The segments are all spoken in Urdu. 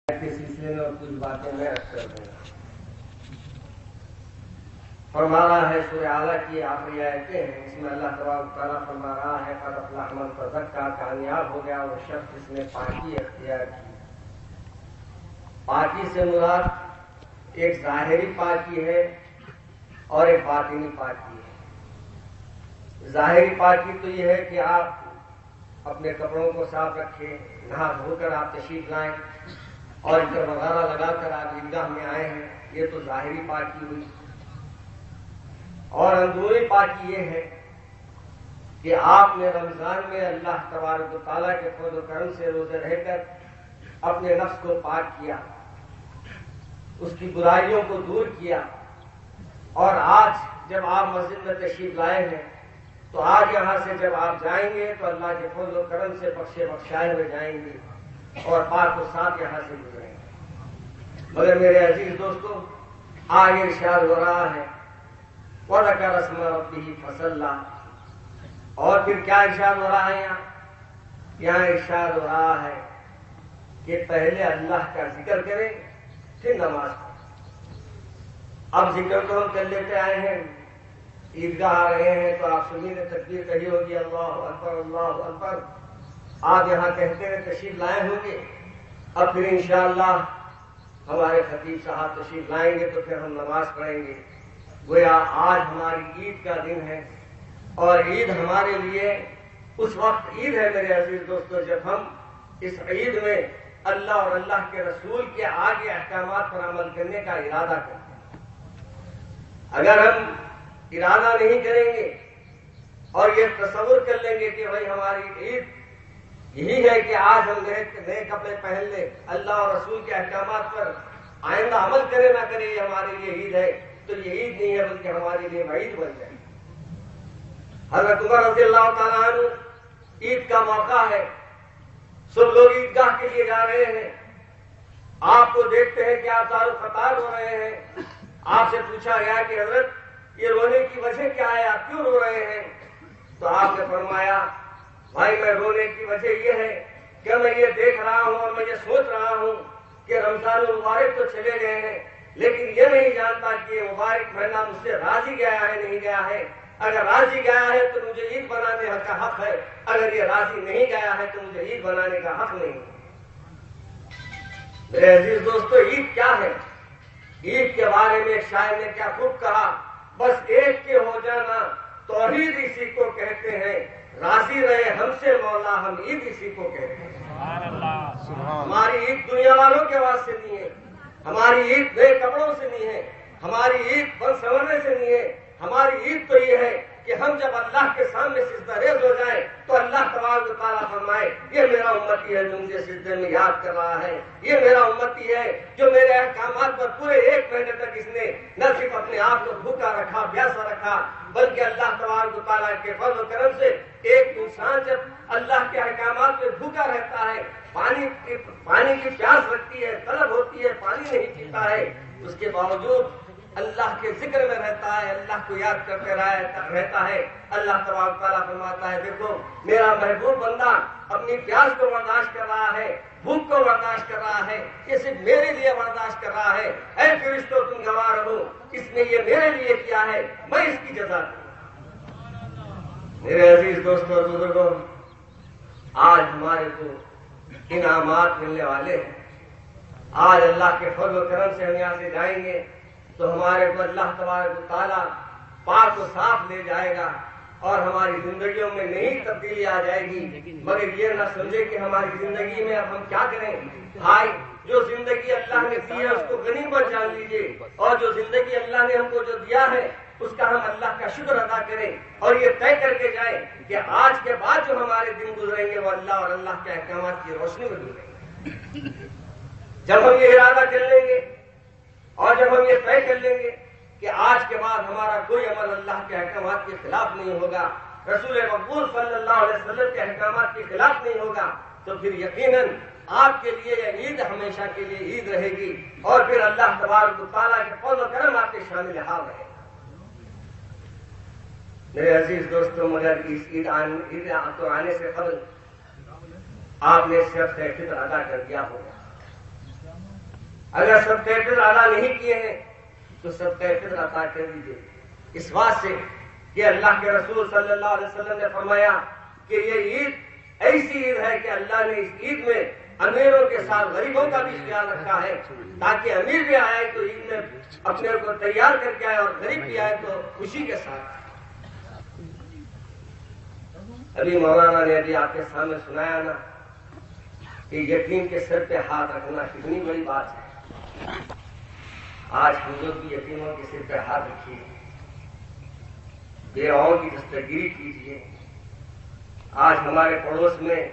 کے سلسلے میں اور کچھ باتیں میں رکھ کر دوں گا۔ فرما رہا ہے سورہ اعلیٰ کی آخری آیتیں ہیں، اس میں اللہ تبارک تعالیٰ فرما رہا ہے قد افلح من تزکیٰ، کامیاب ہو گیا وہ شخص جس نے پاکی اختیار کی۔ پاکی سے مراد ایک ظاہری پاکی ہے اور ایک باطنی پاکی ہے۔ ظاہری پاکی تو یہ ہے کہ آپ اپنے کپڑوں کو صاف رکھیں، نہا دھو کر آپ تشریف لائیں اور عطر وغیرہ لگا کر آپ عیدگاہ میں آئے ہیں، یہ تو ظاہری پاکی ہوئی۔ اور اندرونی پاکی یہ ہے کہ آپ نے رمضان میں اللہ تبارک و تعالیٰ کے فضل و کرم سے روزے رہ کر اپنے نفس کو پاک کیا، اس کی برائیوں کو دور کیا، اور آج جب آپ مسجد میں تشریف لائے ہیں تو آج یہاں سے جب آپ جائیں گے تو اللہ کے فضل و کرم سے بخشے بخشائے ہوئے جائیں گے اور پاک و صاف یہاں سے گزریں گے۔ مگر میرے عزیز دوستو، آگے ارشاد ہو رہا ہے وَذَكَرَ اسْمَ رَبِّهِ فَصَلَّى، اور پھر کیا ارشاد ہو رہا ہے یہاں ارشاد ہو رہا ہے کہ پہلے اللہ کا ذکر کریں پھر نماز پڑھیں۔ اب ذکر تو ہم کر لیتے آئے ہیں، عیدگاہ آ رہے ہیں تو آپ سبھی نے تکبیر کہی ہوگی اللہ اکبر اللہ اکبر، آپ یہاں کہتے ہوئے تشریف لائے ہوں گے۔ اب پھر انشاءاللہ ہمارے خطیب صاحب تشریف لائیں گے تو پھر ہم نماز پڑھیں گے۔ گویا آج ہماری عید کا دن ہے، اور عید ہمارے لیے اس وقت عید ہے میرے عزیز دوستو جب ہم اس عید میں اللہ اور اللہ کے رسول کے آگے احکامات پر عمل کرنے کا ارادہ کرتے ہیں۔ اگر ہم ارادہ نہیں کریں گے اور یہ تصور کر لیں گے کہ بھائی ہماری عید یہی ہے کہ آج ہم نئے کپڑے پہن لیں، اللہ اور رسول کے احکامات پر آئندہ عمل کرے نہ کرے یہ ہمارے لیے عید ہے، تو یہ عید نہیں ہے بلکہ ہمارے لیے وعید بن جائے۔ حضرت عمر رضی اللہ تعالیٰ عنہ عید کا موقع ہے، سب لوگ عیدگاہ کے لیے جا رہے ہیں، آپ کو دیکھتے ہیں کہ آپ دار قطار ہو رہے ہیں۔ آپ سے پوچھا گیا کہ حضرت یہ رونے کی وجہ کیا ہے، آپ کیوں رو رہے ہیں؟ تو آپ نے فرمایا بھائی میں رونے کی وجہ یہ ہے کہ میں یہ دیکھ رہا ہوں اور میں یہ سوچ رہا ہوں کہ رمضان المبارک تو چلے گئے ہیں، لیکن یہ نہیں جانتا کہ یہ مبارک مہینہ مجھ سے راضی گیا ہے نہیں گیا ہے۔ اگر راضی گیا ہے تو مجھے عید بنانے کا حق ہے، اگر یہ راضی نہیں گیا ہے تو مجھے عید بنانے کا حق نہیں ہے۔ میرے عزیز دوستو، عید کیا ہے؟ عید کے بارے میں ایک شاعر نے کیا خوب کہا، بس ایک کے ہو جانا توحید اسی کو کہتے ہیں، راضی رہے ہم سے مولا ہم عید اسی کو کہتے ہیں۔ ہماری عید دنیا والوں کے واسطے نہیں ہے، ہماری عید نئے کپڑوں سے نہیں ہے، ہماری عید بن سنورنے سے نہیں ہے، ہماری عید تو یہ ہے کہ ہم جب اللہ کے سامنے سجدہ ریز ہو جائیں تو اللہ تبارک و تعالیٰ فرمائے یہ میرا امتی ہے جو مجھے سجدے میں یاد کر رہا ہے، یہ میرا امتی ہے جو میرے احکامات پر پورے ایک مہینے تک اس نے نہ صرف اپنے آپ کو بھوکا رکھا پیاسا رکھا، بلکہ اللہ تبارک و تعالیٰ کے فضل و کرم سے ایک انسان جب اللہ کے احکامات میں بھوکا رہتا ہے، پانی کی پیاس لگتی ہے، طلب ہوتی ہے، پانی نہیں پیتا ہے، اس کے باوجود اللہ کے ذکر میں رہتا ہے، اللہ کو یاد کرتے رہتا ہے، اللہ تبارک تعالیٰ فرماتا ہے دیکھو میرا محبوب بندہ اپنی پیاس کو برداشت کر رہا ہے، بھوک کو برداشت کر رہا ہے، یہ صرف میرے لیے برداشت کر رہا ہے۔ اے فرشتوں تم گواہ رہو، اس نے یہ میرے لیے کیا ہے، میں اس کی جزا دوں۔ میرے عزیز دوستوں اور بزرگوں، آج ہمارے کو انعامات ملنے والے ہیں۔ آج اللہ کے فضل و کرم سے ہم یہاں سے جائیں گے تو ہمارے کو اللہ تبارک و تعالیٰ پاک و صاف لے جائے گا اور ہماری زندگیوں میں نئی تبدیلی آ جائے گی۔ مگر یہ نہ سمجھے کہ ہماری زندگی میں اب ہم کیا کریں۔ بھائی جو زندگی اللہ نے دی ہے اس کو غنیمت جان لیجیے، اور جو زندگی اللہ نے ہم کو جو دیا ہے اس کا ہم اللہ کا شکر ادا کریں، اور یہ طے کر کے جائیں کہ آج کے بعد جو ہمارے دن گزریں گے وہ اللہ اور اللہ کے احکامات کی روشنی میں گزریں گے۔ جب ہم یہ ارادہ کر لیں گے اور جب ہم یہ طے کر لیں گے کہ آج کے بعد ہمارا کوئی عمل اللہ کے احکامات کے خلاف نہیں ہوگا، رسول مقبول صلی اللہ علیہ وسلم کے احکامات کے خلاف نہیں ہوگا، تو پھر یقیناً آپ کے لیے یہ عید ہمیشہ کے لیے عید رہے گی، اور پھر اللہ تبارک و تعالیٰ کے فضل و کرم آپ کے شامل حال رہے گا۔ میرے عزیز دوستوں، مگر اس عید تو آنے سے قبل آپ نے صرف فطر ادا کر دیا ہوگا، اگر صدقہ فطر ادا نہیں کیے ہیں تو صدقہ فطر عطا کر دیجیے، اس بات سے کہ اللہ کے رسول صلی اللہ علیہ وسلم نے فرمایا کہ یہ عید ایسی عید ہے کہ اللہ نے اس عید میں امیروں کے ساتھ غریبوں کا بھی خیال رکھا ہے، تاکہ امیر بھی آئے تو عید میں اپنے کو تیار کر کے آئے اور غریب بھی آئے تو خوشی کے ساتھ۔ ابھی مولانا نے ابھی آپ کے سامنے سنایا نا کہ یتیم کے سر پہ ہاتھ رکھنا کتنی بڑی بات ہے۔ آج ہم لوگ بھی یتیموں کے سر پہ ہاتھ رکھیے، بیواؤں کی دستگیری کیجیے۔ آج ہمارے پڑوس میں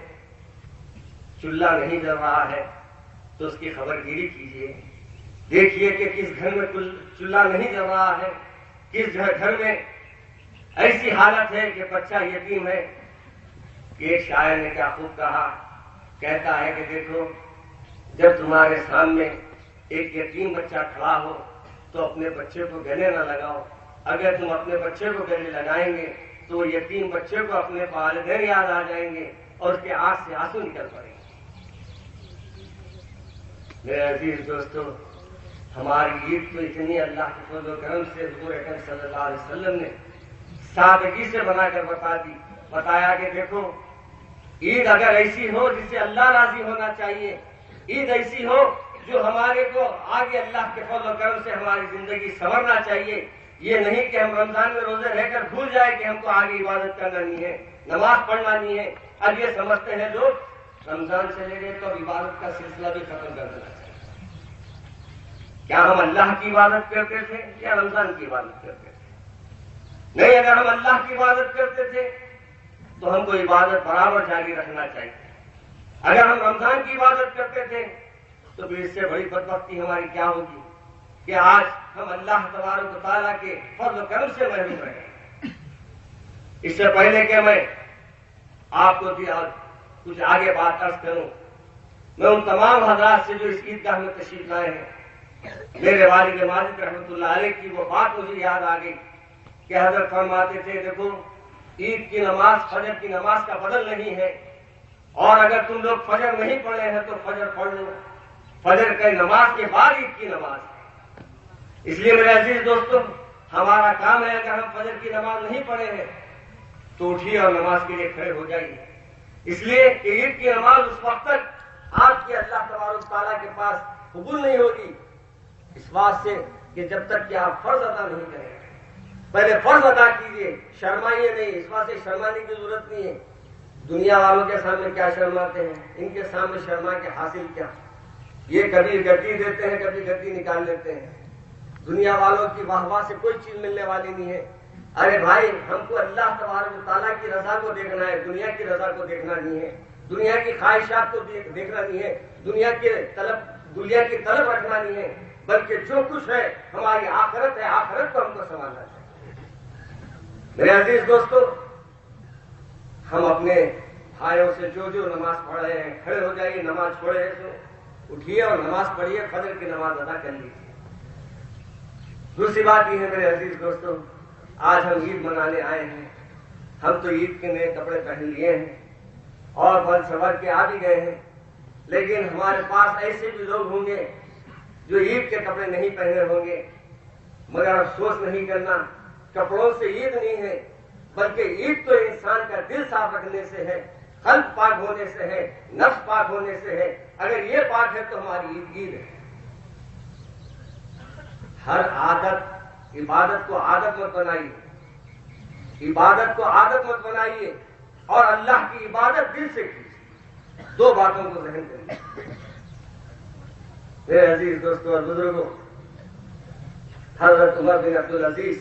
چولہا نہیں جل رہا ہے تو اس کی خبر گیری کیجیے، دیکھیے کہ کس گھر میں چولہا نہیں جل رہا ہے، کس گھر میں ایسی حالت ہے کہ بچہ یتیم ہے۔ کہ ایک شاعر نے کیا خوب کہا، کہتا ہے کہ دیکھو جب تمہارے سامنے ایک یتیم بچہ کھڑا ہو تو اپنے بچے کو گلے نہ لگاؤ، اگر تم اپنے بچے کو گلے لگائیں گے تو یتیم بچے کو اپنے والدین یاد آ جائیں گے اور اس کے آنکھ سے آنسو نکل پڑیں گے۔ میرے عزیز دوستو، ہماری عید تو اتنی اللہ کے فضل و کرم سے حضور اکرم صلی اللہ علیہ وسلم نے سادگی سے بنا کر بتایا کہ دیکھو عید اگر ایسی ہو جس سے اللہ راضی ہونا چاہیے، عید ایسی ہو جو ہمارے کو آگے اللہ کے فضل و کرم سے ہماری زندگی سنورنا چاہیے، یہ نہیں کہ ہم رمضان میں روزے رہ کر بھول جائے کہ ہم کو آگے عبادت کرنا نہیں ہے، نماز پڑھنا نہیں ہے۔ اب یہ سمجھتے ہیں لوگ رمضان چلے گئے تو عبادت کا سلسلہ بھی ختم کر دینا چاہیے۔ کیا ہم اللہ کی عبادت کرتے تھے یا رمضان کی عبادت کرتے تھے؟ نہیں، اگر ہم اللہ کی عبادت کرتے تھے تو ہم کو عبادت برابر جاری رکھنا چاہیے۔ اگر ہم رمضان کی عبادت کرتے تھے تو پھر اس سے بڑی بدبختی ہماری کیا ہوگی کہ آج ہم اللہ تبارک و تعالیٰ کے فضل و کرم سے محروم رہے۔ اس سے پہلے کہ میں آپ کو بھی کچھ آگے بات عرض کروں، میں ان تمام حضرات سے جو اس عیدگاہ میں تشریف لائے ہیں، میرے والد ماجد رحمۃ اللہ علیہ کی وہ بات مجھے یاد آ گئی کہ حضرت فرماتے تھے دیکھو عید کی نماز فجر کی نماز کا بدل نہیں ہے، اور اگر تم لوگ فجر نہیں پڑھے ہیں تو فجر پڑھ لو، فجر کی نماز کے بعد عید کی نماز ہے۔ اس لیے میرے عزیز دوستو، ہمارا کام ہے اگر ہم فجر کی نماز نہیں پڑھے ہیں تو اٹھیے اور نماز کے لیے کھڑے ہو جائیے، اس لیے کہ عید کی نماز اس وقت تک آپ کے اللہ تبارک تعالیٰ کے پاس قبول نہیں ہوگی، اس بات سے کہ جب تک کہ آپ فرض ادا نہیں کریں۔ پہلے فرض ادا کیجیے، شرمائیے نہیں، اس بات سے شرمانے کی ضرورت نہیں ہے۔ دنیا والوں کے سامنے کیا شرماتے ہیں، ان کے سامنے شرما کے حاصل کیا؟ یہ کبھی گدی دیتے ہیں، کبھی گدی نکال لیتے ہیں۔ دنیا والوں کی واہ واہ سے کوئی چیز ملنے والی نہیں ہے۔ ارے بھائی، ہم کو اللہ تبارک و تعالیٰ کی رضا کو دیکھنا ہے، دنیا کی رضا کو دیکھنا نہیں ہے، دنیا کی خواہشات کو دیکھنا نہیں ہے، دنیا کی طلب رکھنا نہیں ہے، بلکہ جو کچھ ہے ہماری آخرت ہے، آخرت کو ہم کو سنبھالنا چاہیے۔ میرے عزیز دوستو، ہم اپنے بھائیوں سے جو نماز پڑھ رہے ہیں کھڑے ہو جائیے، نماز چھوڑے ہیں تو اٹھیے اور نماز پڑھیے، فجر کی نماز ادا کر لیجیے۔ دوسری بات یہ ہے میرے عزیز دوستو، آج ہم عید منانے آئے ہیں، ہم تو عید کے نئے کپڑے پہن لیے ہیں اور بن سنور کے آ بھی گئے ہیں، لیکن ہمارے پاس ایسے بھی لوگ ہوں گے جو عید کے کپڑے نہیں پہنے ہوں گے، مگر افسوس نہیں کرنا، کپڑوں سے عید نہیں ہے، بلکہ عید تو انسان کا دل صاف رکھنے سے ہے، قلب پاک ہونے سے ہے، نفس پاک ہونے سے ہے۔ اگر یہ پاک ہے تو ہماری عید ہے۔ ہر عبادت کو عادت مت بنائیے، عبادت کو عادت مت بنائیے، اور اللہ کی عبادت دل سے کیجیے۔ دو باتوں کو ذہن کریے میرے عزیز دوستوں اور بزرگوں۔ حضرت عمر بن عبدالعزیز